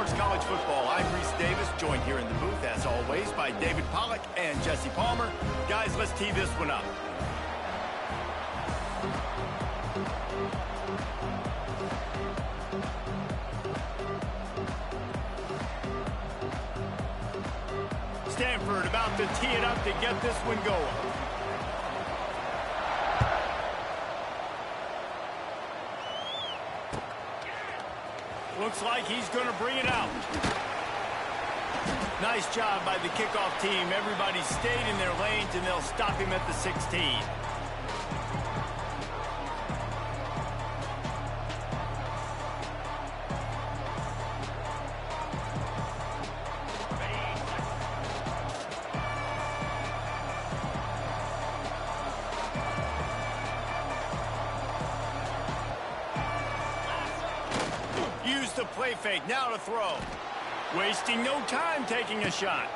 Sports College Football. I'm Reese Davis, joined here in the booth, as always, by David Pollack and Jesse Palmer. Guys, let's tee this one up. Stanford about to tee it up to get this one going. Looks like he's going to bring it out. Nice job by the kickoff team. Everybody stayed in their lanes, and they'll stop him at the 16. Use the play fake, now to throw. Wasting no time taking a shot.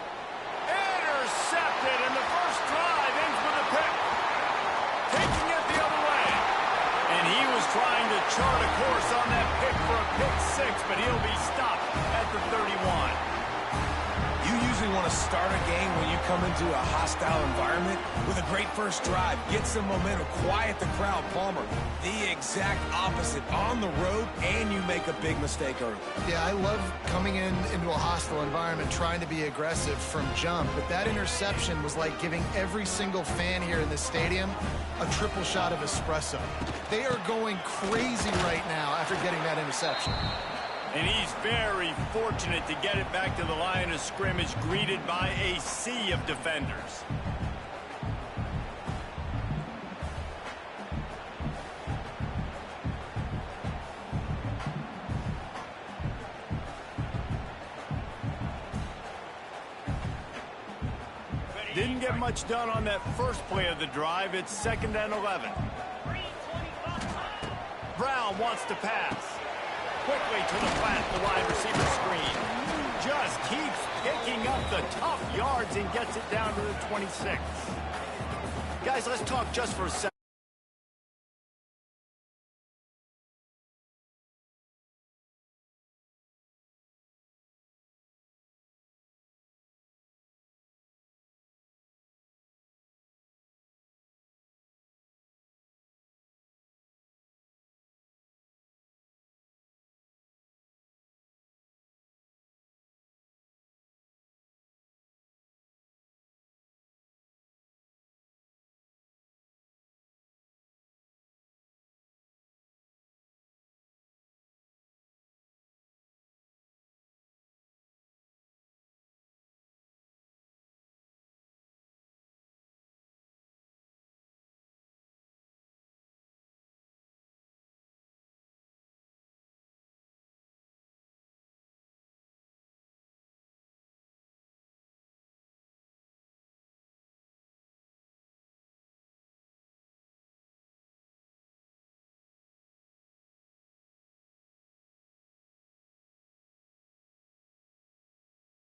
Intercepted, and the first drive ends with a pick. Taking it the other way. And he was trying to chart a course on that pick for a pick six, but he'll be stopped at the 31. You usually want to start a game when you come into a hostile environment with a great first drive, get some momentum, quiet the crowd. Palmer, the exact opposite on the road, and you make a big mistake early. Yeah, I love coming into a hostile environment, trying to be aggressive from jump, but that interception was like giving every single fan here in this stadium a triple shot of espresso. They are going crazy right now after getting that interception. And he's very fortunate to get it back to the line of scrimmage, greeted by a sea of defenders. Didn't get much done on that first play of the drive. It's 2nd and 11. Brown wants to pass. Quickly to the flat, the wide receiver screen. Just keeps picking up the tough yards and gets it down to the 26. Guys, let's talk just for a second.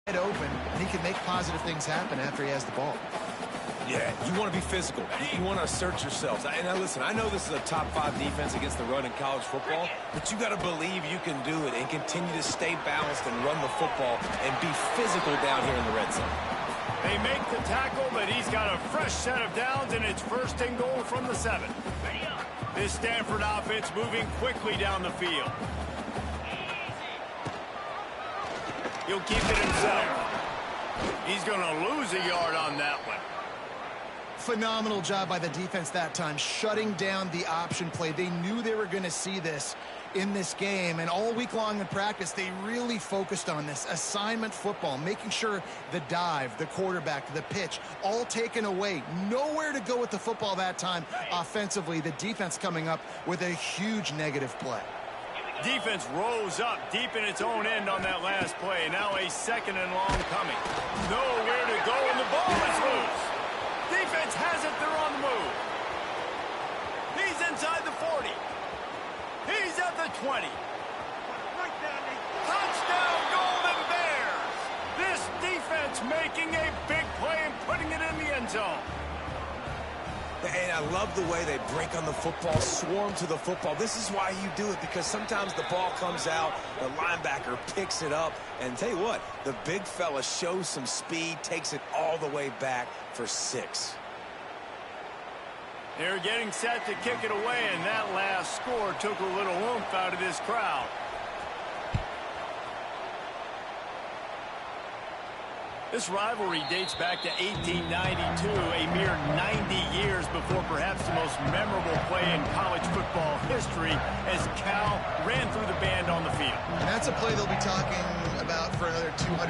Open, and he can make positive things happen after he has the ball. Yeah, you want to be physical. You want to assert yourselves. And now listen, I know this is a top 5 defense against the run in college football, but you got to believe you can do it and continue to stay balanced and run the football and be physical down here in the red zone. They make the tackle, but he's got a fresh set of downs, and it's 1st and goal from the 7. This Stanford offense moving quickly down the field. He'll keep it himself. He's going to lose a yard on that one. Phenomenal job by the defense that time, shutting down the option play. They knew they were going to see this in this game, and all week long in practice, they really focused on this assignment football, making sure the dive, the quarterback, the pitch, all taken away. Nowhere to go with the football that time offensively. The defense coming up with a huge negative play. Defense rose up deep in its own end on that last play. Now a 2nd and long coming. Nowhere to go, and the ball is loose. Defense has it. They're on the move. He's inside the 40. He's at the 20. Touchdown, Golden Bears. This defense making a big play and putting it in the end zone. And I love the way they break on the football, swarm to the football. This is why you do it, because sometimes the ball comes out, the linebacker picks it up, and tell you what, the big fella shows some speed, takes it all the way back for 6. They're getting set to kick it away, and that last score took a little oomph out of this crowd. This rivalry dates back to 1892, a mere 90 years before perhaps the most memorable play in college football history as Cal ran through the band on the field. And that's a play they'll be talking about for another 250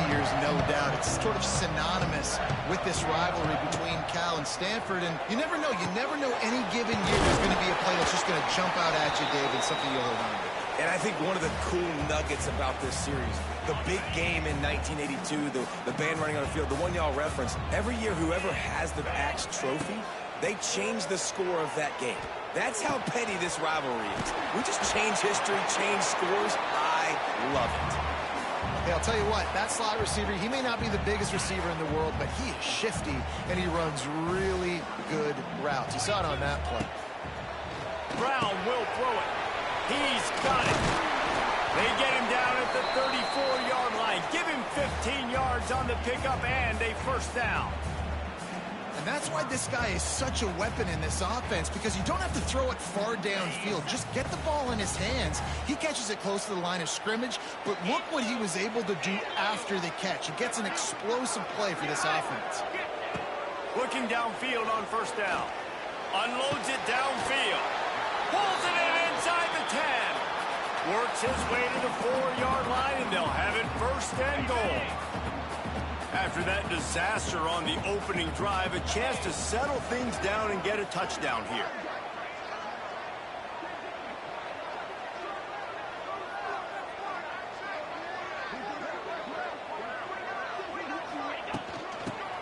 years, no doubt. It's sort of synonymous with this rivalry between Cal and Stanford, and you never know. You never know any given year there's going to be a play that's just going to jump out at you, David, something you'll hold on to. And I think one of the cool nuggets about this series, the big game in 1982, the band running on the field, the one y'all referenced, every year whoever has the Axe trophy, they change the score of that game. That's how petty this rivalry is. We just change history, change scores. I love it. Hey, I'll tell you what, that slot receiver, he may not be the biggest receiver in the world, but he is shifty, and he runs really good routes. You saw it on that play. Brown will throw it. He's got it. They get him down at the 34-yard line. Give him 15 yards on the pickup and a first down. And that's why this guy is such a weapon in this offense, because you don't have to throw it far downfield. Just get the ball in his hands. He catches it close to the line of scrimmage, but look what he was able to do after the catch. He gets an explosive play for this offense. Looking downfield on first down. Unloads it downfield. Pulls it in inside the 10. Works his way to the 4-yard line, and they'll have it first and goal. After that disaster on the opening drive, a chance to settle things down and get a touchdown here.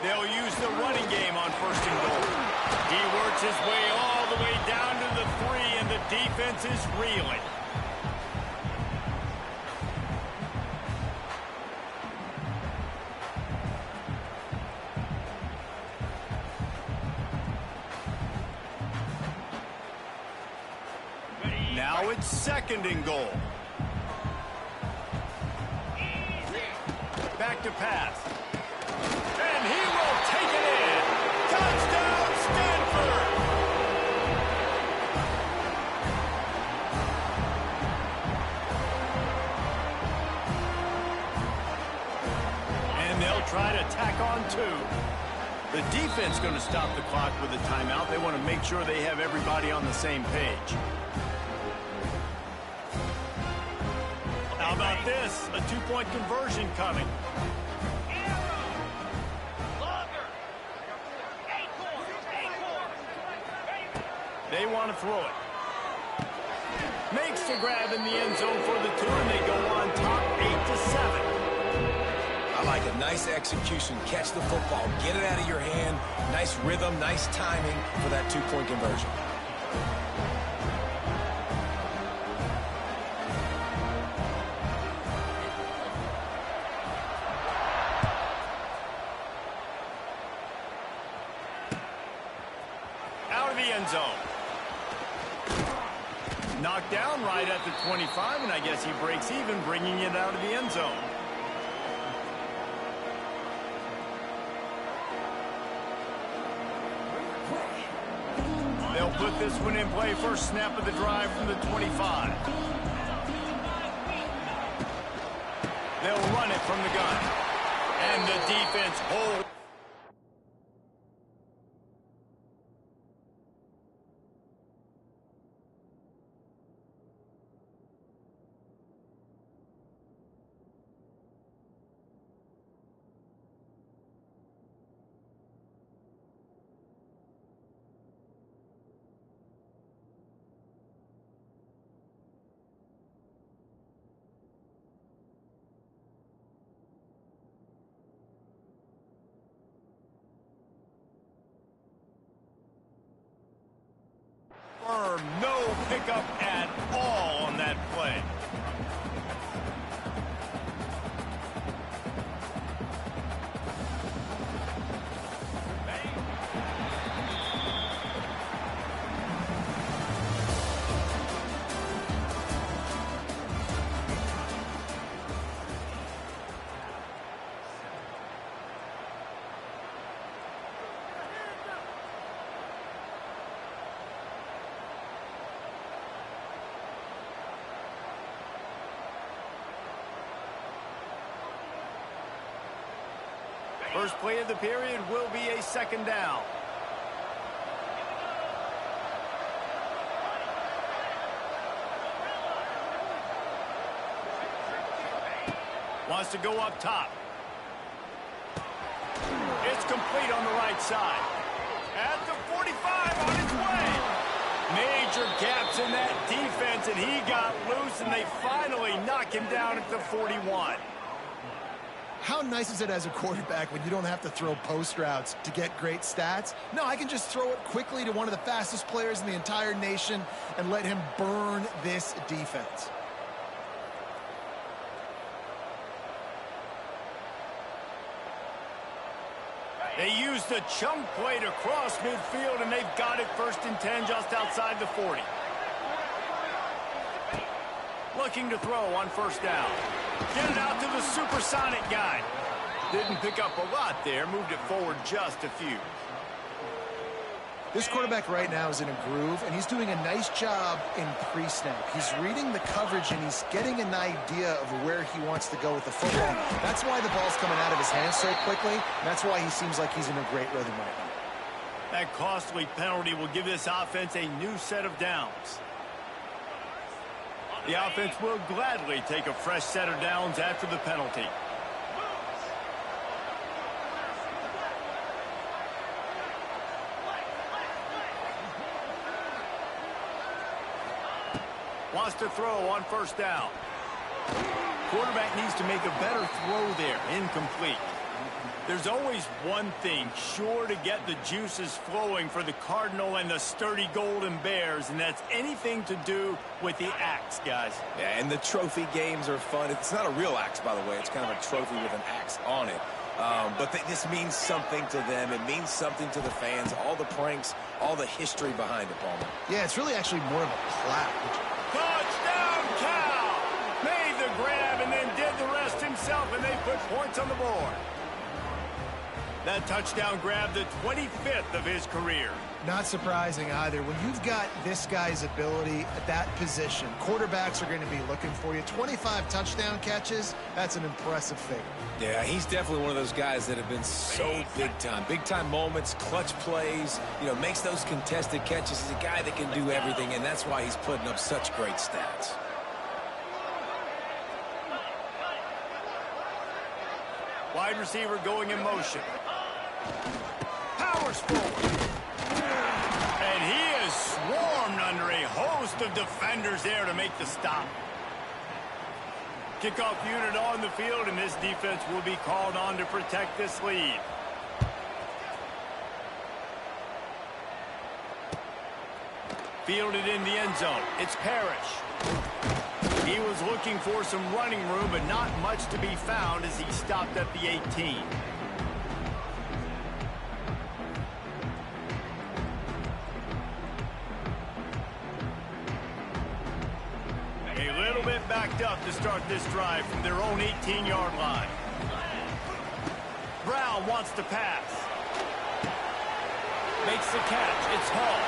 They'll use the running game on first and goal. He works his way all the way down to the 3, and the defense is reeling. Now it's second and goal. Back to pass. And he will take it in. Touchdown, Stanford! And they'll try to tack on 2. The defense going to stop the clock with a timeout. They want to make sure they have everybody on the same page. How about this? A 2-point conversion coming. They want to throw it. Makes the grab in the end zone for the 2, and they go on top 8-7. I like it. Nice execution. Catch the football. Get it out of your hand. Nice rhythm, nice timing for that 2-point conversion. Out of the end zone. Knocked down right at the 25, and I guess he breaks even, bringing it out of the end zone. They'll put this one in play. First snap of the drive from the 25. They'll run it from the gun. And the defense holds. Firm, no pickup at all on that play. First play of the period will be a second down. Wants to go up top. It's complete on the right side. At the 45 on his way. Major gaps in that defense, and he got loose, and they finally knock him down at the 41. How nice is it as a quarterback when you don't have to throw post routes to get great stats? No, I can just throw it quickly to one of the fastest players in the entire nation and let him burn this defense. They used the chunk play to cross midfield, and they've got it 1st and 10 just outside the 40. Looking to throw on 1st down. Get it out to the supersonic guy. Didn't pick up a lot there, moved it forward just a few. This quarterback right now is in a groove, and he's doing a nice job in pre-snap. He's reading the coverage, and he's getting an idea of where he wants to go with the football. That's why the ball's coming out of his hands so quickly. That's why he seems like he's in a great rhythm right now. That costly penalty will give this offense a new set of downs. The offense will gladly take a fresh set of downs after the penalty. Wants to throw on 1st down. Quarterback needs to make a better throw there. Incomplete. There's always one thing sure to get the juices flowing for the Cardinal and the sturdy Golden Bears, and that's anything to do with the axe, guys. Yeah, and the trophy games are fun. It's not a real axe, by the way. It's kind of a trophy with an axe on it. But this means something to them. It means something to the fans. All the pranks, all the history behind it, Palmer. Yeah, it's really actually more of a clap. Touchdown, Cal! Made the grab and then did the rest himself, and they put points on the board. That touchdown grab, the 25th of his career. Not surprising either. When you've got this guy's ability at that position, quarterbacks are going to be looking for you. 25 touchdown catches, that's an impressive figure. Yeah, he's definitely one of those guys that have been so big time. Big time moments, clutch plays, makes those contested catches. He's a guy that can do everything, and that's why he's putting up such great stats. Wide receiver going in motion. Powers forward. And he is swarmed under a host of defenders there to make the stop. Kickoff unit on the field, and this defense will be called on to protect this lead. Fielded in the end zone. It's Parrish. He was looking for some running room, but not much to be found as he stopped at the 18. A little bit backed up to start this drive from their own 18-yard line. Brown wants to pass. Makes the catch. It's Hall.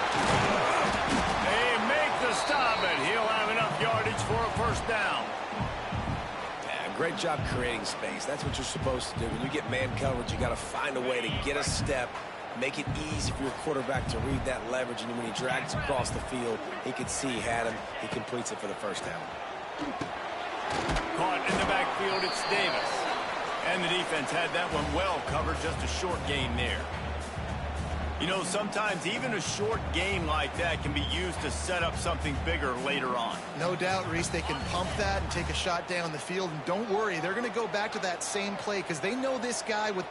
They make the stop, and he'll have enough yardage for a 1st down. Yeah, great job creating space. That's what you're supposed to do. When you get man coverage, you got to find a way to get a step, make it easy for your quarterback to read that leverage, and when he drags across the field, he can see he had him. He completes it for the 1st down. Caught in the backfield, it's Davis. And the defense had that one well covered, just a short gain there. Sometimes even a short gain like that can be used to set up something bigger later on. No doubt, Reese, they can pump that and take a shot down the field. And don't worry, they're going to go back to that same play because they know this guy with